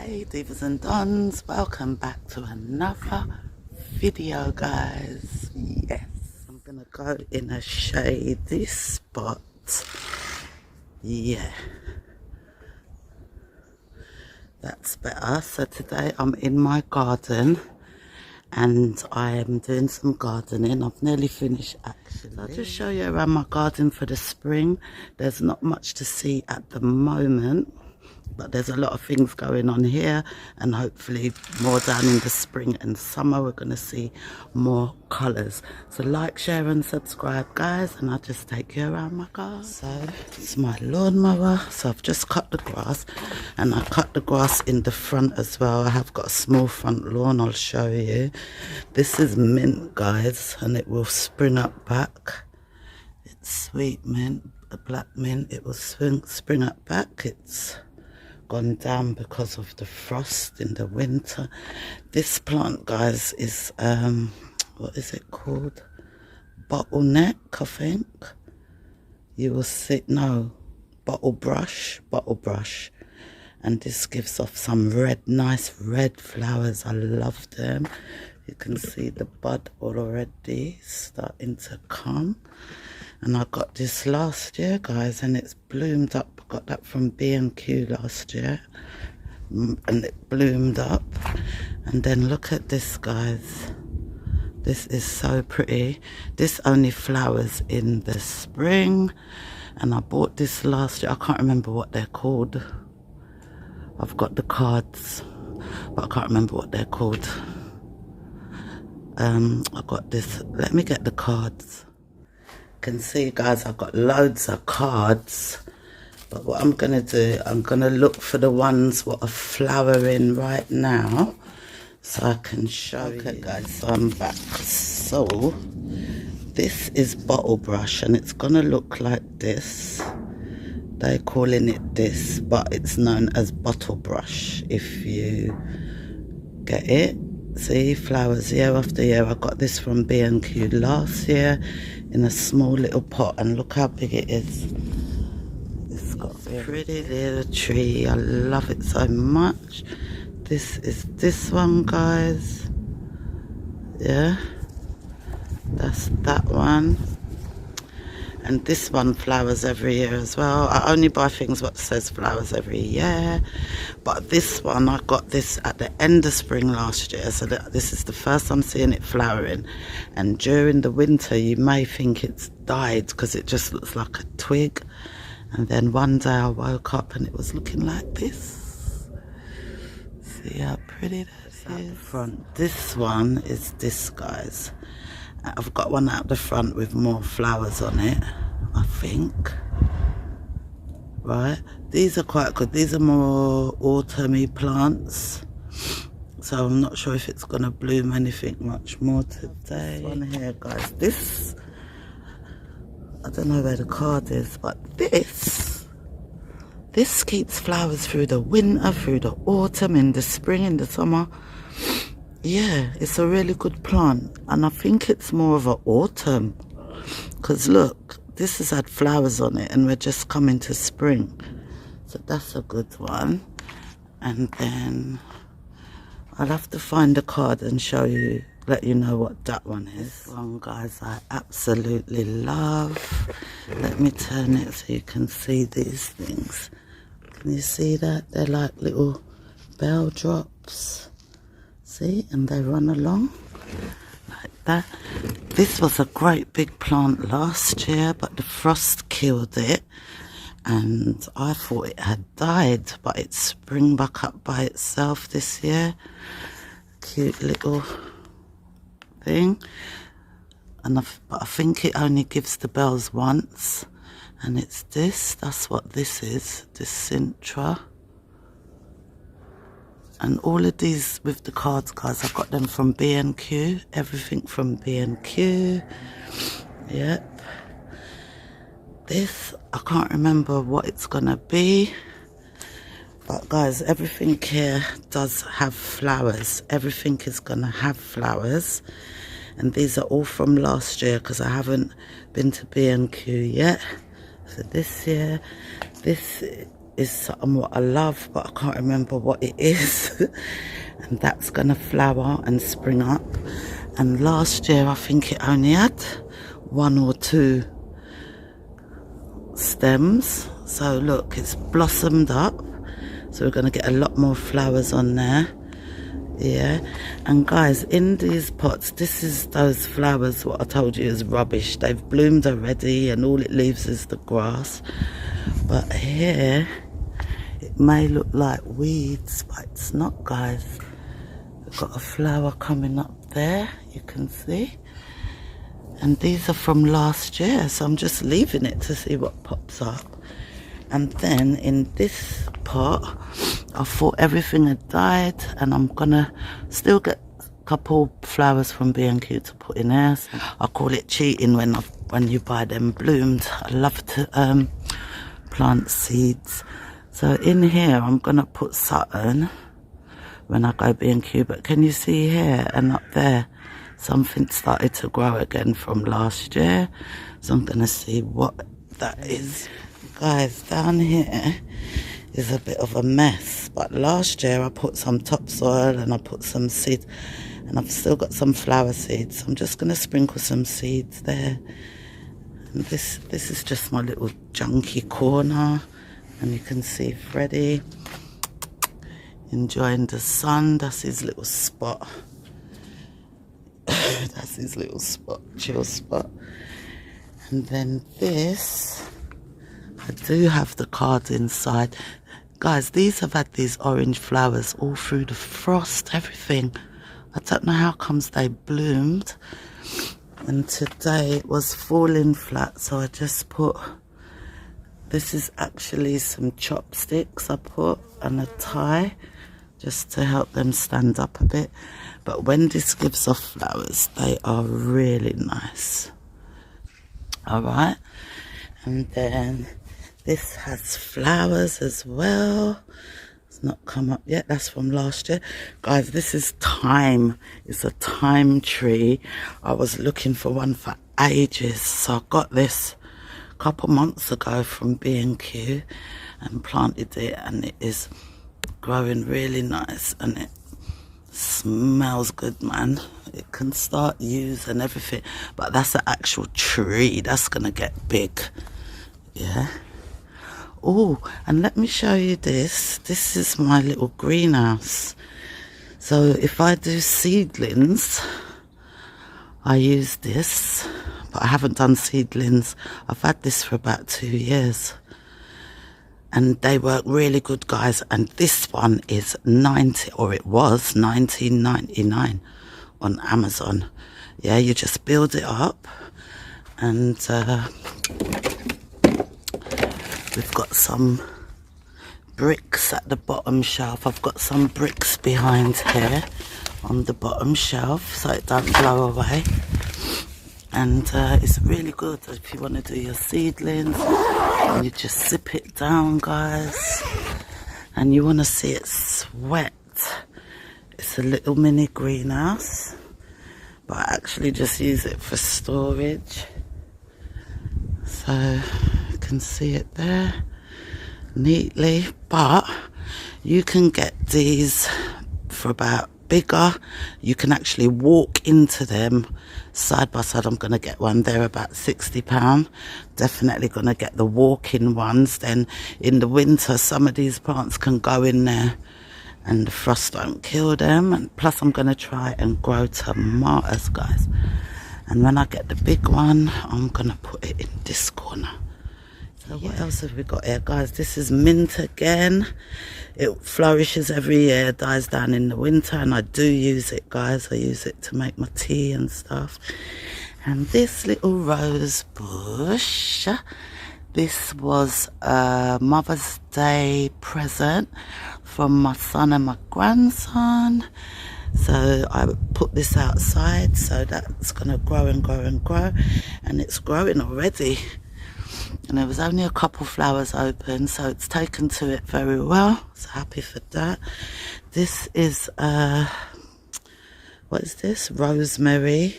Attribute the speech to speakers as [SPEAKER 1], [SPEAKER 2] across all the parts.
[SPEAKER 1] Hey Divas and Dons, welcome back to another video, guys. Yes, I'm gonna go in a shady spot. Yeah, that's better. So today I'm in my garden and I am doing some gardening. I've nearly finished actually. I'll just show you around my garden for the spring. There's not much to see at the moment, but there's a lot of things going on here, and hopefully more down in the spring and summer we're going to see more colours. So like, share and subscribe, guys, and I'll just take you around my garden. So it's my lawnmower. So I've just cut the grass, and I cut the grass in the front as well. I have got a small front lawn, I'll show you. This is mint, guys, and it will spring up back. It's sweet mint, a black mint. It will spring up back. It's gone down because of the frost in the winter. This plant, guys, is what is it called? Bottleneck, I think. You will see, no, bottle brush, and this gives off some red, nice red flowers. I love them. You can see the bud already starting to come. And I got this last year, guys, and it's bloomed up. I got that from B&Q last year, and it bloomed up. And then look at this, guys. This is so pretty. This only flowers in the spring, and I bought this last year. I can't remember what they're called. I've got the cards, but I can't remember what they're called. I got this. Let me get the cards. Can see, guys, I've got loads of cards, but what I'm gonna do, I'm gonna look for the ones what are flowering right now so I can show you. Okay, guys, so I'm back. So this is bottle brush, and it's gonna look like this. They're calling it this, but it's known as bottle brush, if you get it. See, flowers year after year. I got this from B&Q last year in a small little pot, and look how big it is. It's got a pretty little tree. I love it so much. This is this one, guys. Yeah, that's that one. And this one flowers every year as well. I only buy things what says flowers every year. But this one, I got this at the end of spring last year. So this is the first I'm seeing it flowering. And during the winter, you may think it's died because it just looks like a twig. And then one day I woke up and it was looking like this. See how pretty that is? At the front. This one is this, guys. I've got one out the front with more flowers on it, I think. Right, these are quite good. These are more autumny plants, so I'm not sure if it's gonna bloom anything much more today. This one here, guys, this, I don't know where the card is, but this keeps flowers through the winter, through the autumn, in the spring, in the summer. Yeah, it's a really good plant, and I think it's more of an autumn, because look, this has had flowers on it and we're just coming to spring. So that's a good one. And then I'll have to find the card and show you, let you know what that one is. This one, guys, I absolutely love. Let me turn it so you can see these things. Can you see that? They're like little bell drops. See, and they run along like that. This was a great big plant last year, but the frost killed it, and I thought it had died, but it's spring back up by itself this year. Cute little thing. And but I think it only gives the bells once, and it's this. That's what this is. This Sintra. And all of these with the cards, guys, I got them from B&Q. Everything from B&Q. Yep. This, I can't remember what it's gonna be. But guys, everything here does have flowers. Everything is gonna have flowers. And these are all from last year because I haven't been to B&Q yet. So this year, this is something what I love, but I can't remember what it is. And that's gonna flower and spring up. And last year I think it only had 1 or 2 stems, so look, it's blossomed up, so we're going to get a lot more flowers on there. Yeah, and guys, in these pots, this is those flowers what I told you is rubbish. They've bloomed already and all it leaves is the grass. But here it may look like weeds, but it's not, guys. We've got a flower coming up there, you can see. And these are from last year, so I'm just leaving it to see what pops up. And then in this pot, I thought everything had died, and I'm gonna still get a couple flowers from B&Q to put in there. So I call it cheating when you buy them bloomed. I love to plant seeds. So in here, I'm gonna put something when I go B&Q. But can you see here and up there? Something started to grow again from last year, so I'm gonna see what that is. Guys, down here is a bit of a mess, but last year I put some topsoil and I put some seeds, and I've still got some flower seeds, so I'm just gonna sprinkle some seeds there. And this is just my little junky corner, and you can see Freddie enjoying the sun. That's his little spot. That's his little spot, chill spot. And then this, I do have the cards inside. Guys, these have had these orange flowers all through the frost, everything. I don't know how comes they bloomed. And today it was falling flat, so I just put, this is actually some chopsticks I put and a tie, just to help them stand up a bit. But when this gives off flowers, they are really nice. Alright, and then this has flowers as well. It's not come up yet, that's from last year. Guys, this is thyme. It's a thyme tree. I was looking for one for ages, so I got this a couple months ago from B&Q and planted it, and it is growing really nice, and it smells good, man. It can start use and everything, but that's an actual tree that's gonna get big. Yeah. Oh, and let me show you this. This is my little greenhouse. So if I do seedlings, I use this, but I haven't done seedlings. I've had this for about 2 years. And they work really good, guys. And this one is it was 19.99 on Amazon. Yeah, you just build it up, and we've got some bricks at the bottom shelf. I've got some bricks behind here on the bottom shelf, so it don't blow away. And it's really good if you want to do your seedlings. And you just sip it down, guys, and you want to see it sweat. It's a little mini greenhouse, but I actually just use it for storage. So you can see it there neatly, but you can get these for about bigger. You can actually walk into them side by side. I'm going to get one. They're about £60. Definitely going to get the walk-in ones. Then in the winter, some of these plants can go in there and the frost don't kill them. And plus I'm going to try and grow tomatoes, guys. And when I get the big one, I'm going to put it in this corner. So what else have we got here, guys? This is mint again. It flourishes every year, dies down in the winter, and I do use it, guys. I use it to make my tea and stuff. And this little rose bush, this was a Mother's Day present from my son and my grandson. So I put this outside, so that's going to grow and grow and grow, and it's growing already. And there was only a couple flowers open, so it's taken to it very well. So happy for that. This is what is this? Rosemary.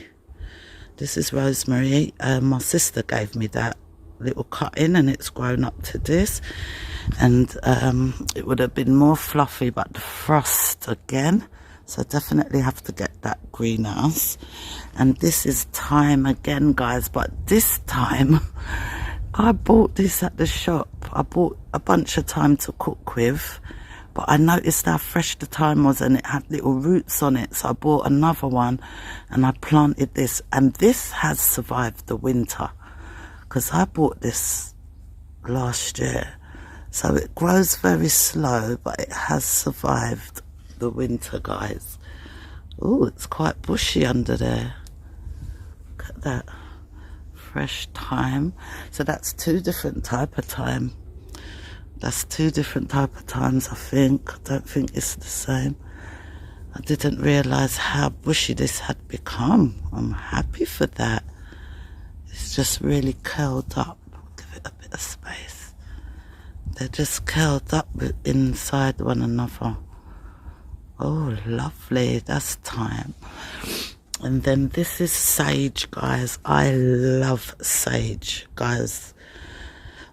[SPEAKER 1] This is rosemary. My sister gave me that little cutting and it's grown up to this. And it would have been more fluffy, but the frost again, so definitely have to get that greenhouse. And this is thyme again, guys, but this time I bought this at the shop. I bought a bunch of thyme to cook with, but I noticed how fresh the thyme was and it had little roots on it, so I bought another one and I planted this, and this has survived the winter because I bought this last year. So it grows very slow, but it has survived the winter, guys. Oh, it's quite bushy under there. Look at that. Fresh thyme. So that's 2 different type of thyme. That's 2 different type of thymes, I think. I don't think it's the same. I didn't realise how bushy this had become. I'm happy for that. It's just really curled up. Give it a bit of space. They're just curled up inside one another. Oh, lovely. That's thyme. And then this is sage, guys. I love sage, guys.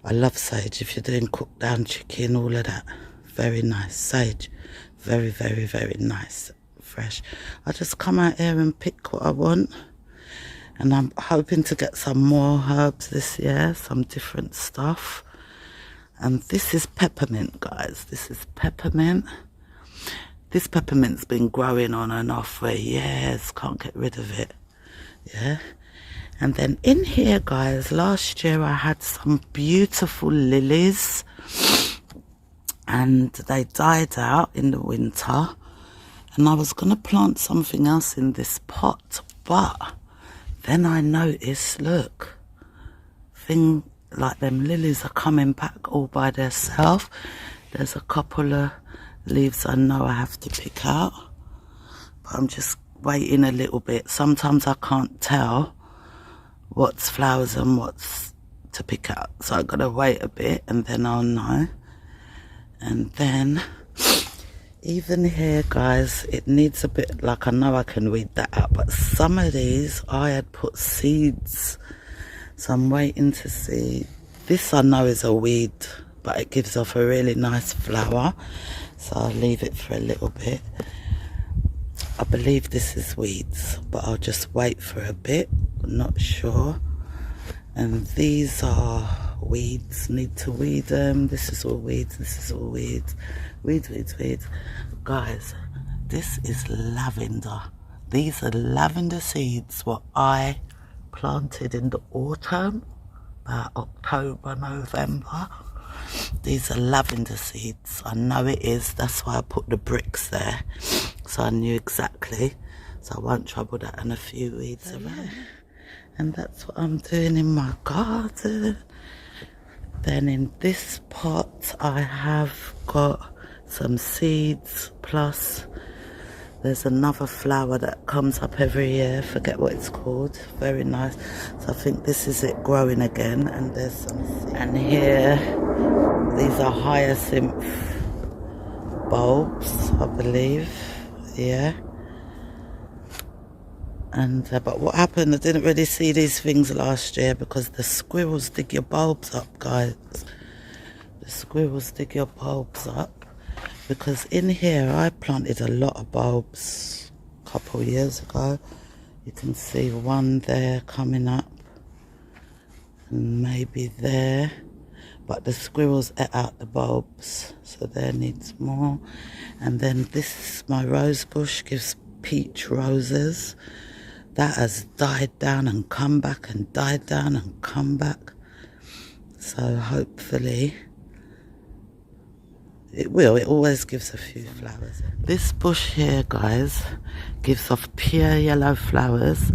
[SPEAKER 1] I love sage. If you're doing cooked down chicken, all of that. Very nice. Sage. Very, very, very nice. Fresh. I just come out here and pick what I want. And I'm hoping to get some more herbs this year. Some different stuff. And this is peppermint, guys. This is peppermint. This peppermint's been growing on and off for years. Can't get rid of it. Yeah. And then in here, guys, last year I had some beautiful lilies. And they died out in the winter. And I was going to plant something else in this pot. But then I noticed, look, like them lilies are coming back all by themselves. There's a couple of leaves I know I have to pick out, but I'm just waiting a little bit. Sometimes I can't tell what's flowers and what's to pick out, so I've got to wait a bit and then I'll know. And then even here, guys, it needs a bit, like, I know I can weed that out, but some of these I had put seeds. So I'm waiting to see. This I know is a weed, but it gives off a really nice flower. So I'll leave it for a little bit. I believe this is weeds, but I'll just wait for a bit. I'm not sure. And these are weeds. Need to weed them. This is all weeds. This is all weeds. Weeds, weeds, weeds. Guys, this is lavender. These are lavender seeds, what I planted in the autumn, about October, November. These are lavender seeds. I know it is. That's why I put the bricks there. So I knew exactly. So I won't trouble that and a few weeds around. And that's what I'm doing in my garden. Then in this pot I have got some seeds, plus there's another flower that comes up every year, forget what it's called, very nice. So I think this is it growing again. And there's some seeds. And here, these are hyacinth bulbs, I believe, yeah. And but what happened, I didn't really see these things last year because the squirrels dig your bulbs up, guys. The squirrels dig your bulbs up. Because in here I planted a lot of bulbs a couple of years ago. You can see one there coming up and maybe there, but the squirrels ate out the bulbs, so there needs more. And then this, my rose bush, gives peach roses. That has died down and come back and died down and come back. So hopefully it will. It always gives a few flowers. This bush here, guys, gives off pure yellow flowers,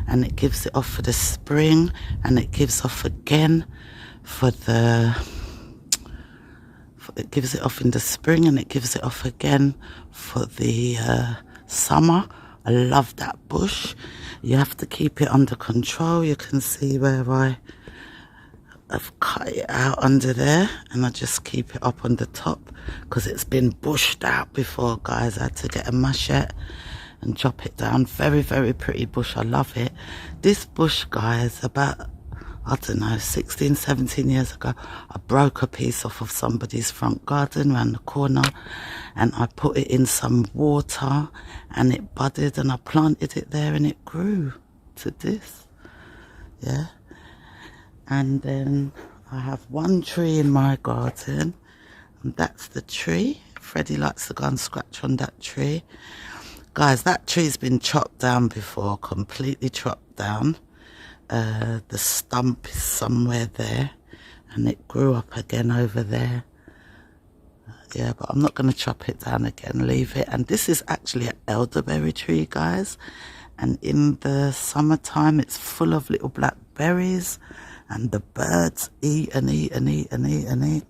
[SPEAKER 1] and it gives it off for the spring, and it gives off again for the... It gives it off in the spring, and it gives it off again for the summer. I love that bush. You have to keep it under control. You can see where I've cut it out under there, and I just keep it up on the top because it's been bushed out before, guys. I had to get a machete and chop it down. Very, very pretty bush. I love it. This bush, guys, about I don't know, 16, 17 years ago, I broke a piece off of somebody's front garden around the corner, and I put it in some water and it budded, and I planted it there and it grew to this. Yeah. And then I have one tree in my garden, and that's the tree. Freddie likes to go and scratch on that tree. Guys, that tree's been chopped down before, completely chopped down. The stump is somewhere there, and it grew up again over there. Yeah, but I'm not going to chop it down again, leave it. And this is actually an elderberry tree, guys. And in the summertime, it's full of little black berries, and the birds eat and eat and eat and eat and eat.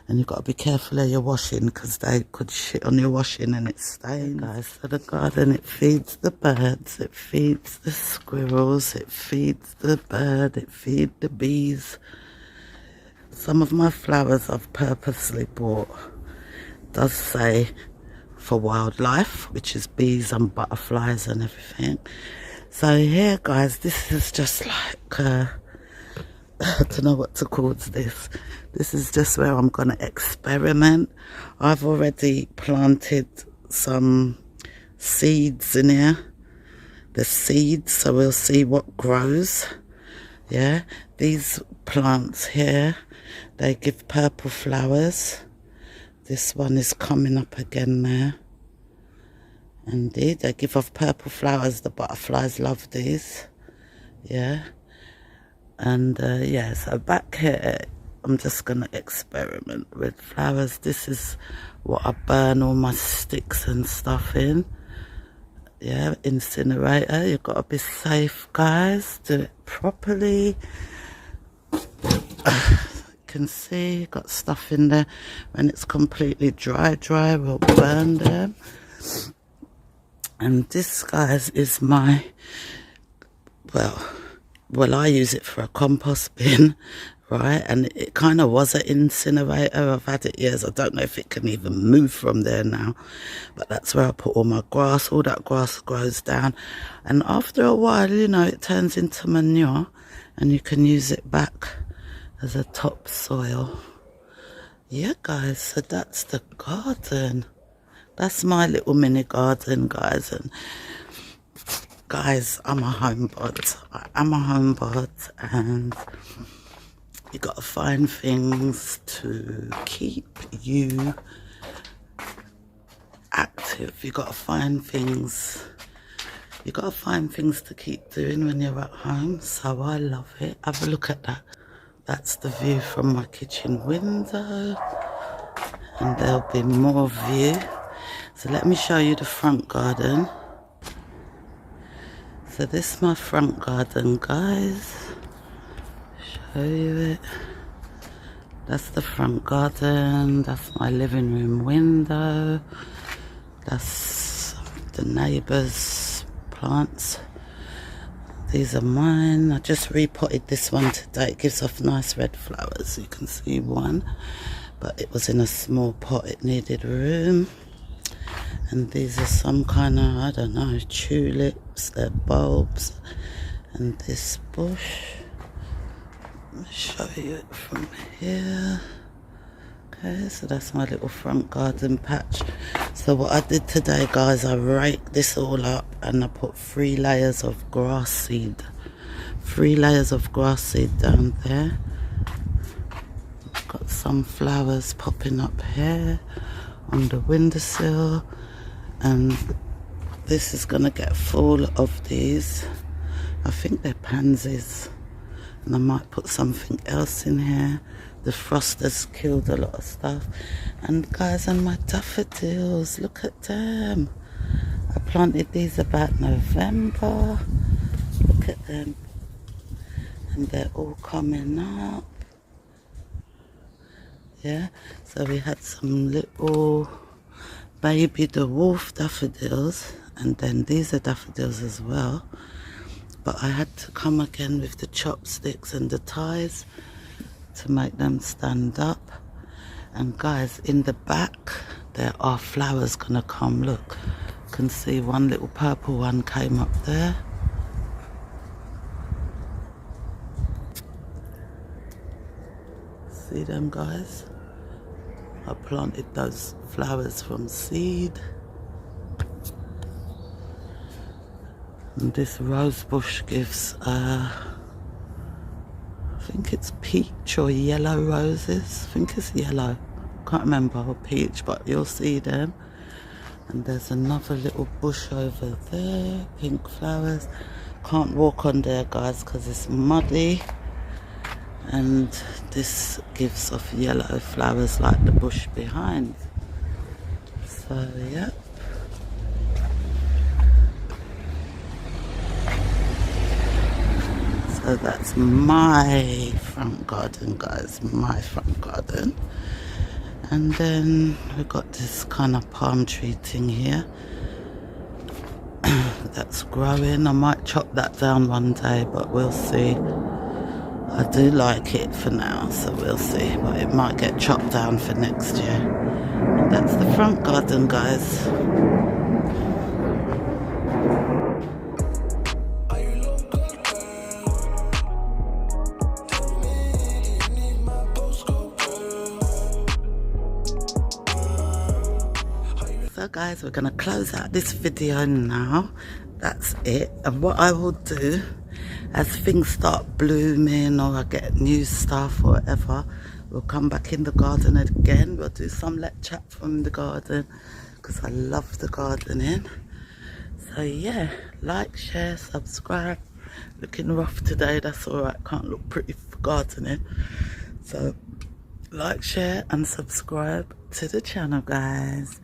[SPEAKER 1] And you've got to be careful of your washing, because they could shit on your washing and it stains. Guys, so the garden, it feeds the birds, it feeds the squirrels, it feeds the bird, it feeds the bees. Some of my flowers I've purposely bought. It does say for wildlife, which is bees and butterflies and everything. So here, guys, this is just like I don't know what to call this. This is just where I'm going to experiment. I've already planted some seeds in here. The seeds, so we'll see what grows. Yeah, these plants here, they give purple flowers. This one is coming up again there. Indeed, they give off purple flowers. The butterflies love these. Yeah. And yeah, so back here, I'm just going to experiment with flowers. This is what I burn all my sticks and stuff in. Yeah, incinerator. You've got to be safe, guys. Do it properly. You can see, got stuff in there. When it's completely dry, we'll burn them. And this, guys, is my, well, I use it for a compost bin, right? And it kind of was an incinerator. I've had it years. I don't know if it can even move from there now. But that's where I put all my grass. All that grass grows down. And after a while, you know, it turns into manure. And you can use it back as a topsoil. Yeah, guys, so that's the garden. That's my little mini garden, guys. And guys, I'm a homebod. I'm a homebod, and you got to find things to keep you active. You got to find things. You got to find things to keep doing when you're at home. So I love it. Have a look at that. That's the view from my kitchen window, and there'll be more view. So let me show you the front garden. So this is my front garden, guys. Show you it. That's the front garden. That's my living room window. That's the neighbours' plants. These are mine. I just repotted this one today. It gives off nice red flowers. You can see one, but it was in a small pot. It needed room. And these are some kind of, I don't know, tulips. They're bulbs. And this bush. Let me show you it from here. Okay, so that's my little front garden patch. So what I did today, guys, I raked this all up and I put 3 layers of grass seed. 3 layers of grass seed down there. Got some flowers popping up here on the windowsill. And this is going to get full of these. I think they're pansies. And I might put something else in here. The frost has killed a lot of stuff. And guys, and my daffodils, look at them. I planted these about November. Look at them. And they're all coming up. Yeah, so we had some little baby dwarf daffodils, and then these are daffodils as well. But I had to come again with the chopsticks and the ties to make them stand up. And guys, in the back there are flowers gonna come. Look, you can see one little purple one came up there. See them, guys? I planted those flowers from seed. And this rose bush gives, I think it's peach or yellow roses. I think it's yellow. Can't remember, or peach, but you'll see them. And there's another little bush over there, pink flowers. Can't walk on there, guys, because it's muddy. And this gives off yellow flowers like the bush behind. So, yeah. So that's my front garden, guys, my front garden. And then we've got this kind of palm tree thing here that's growing. I might chop that down one day, but we'll see. I do like it for now, so we'll see. But it might get chopped down for next year. And that's the front garden, guys. So guys, we're gonna close out this video now. That's it. And what I will do, as things start blooming or I get new stuff or whatever, we'll come back in the garden again. We'll do some let chat from the garden, because I love the gardening. So yeah, like, share, subscribe. Looking rough today, that's alright, can't look pretty for gardening. So like, share and subscribe to the channel, guys.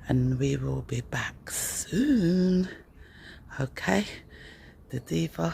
[SPEAKER 1] And we will be back soon. Okay, DaDiva.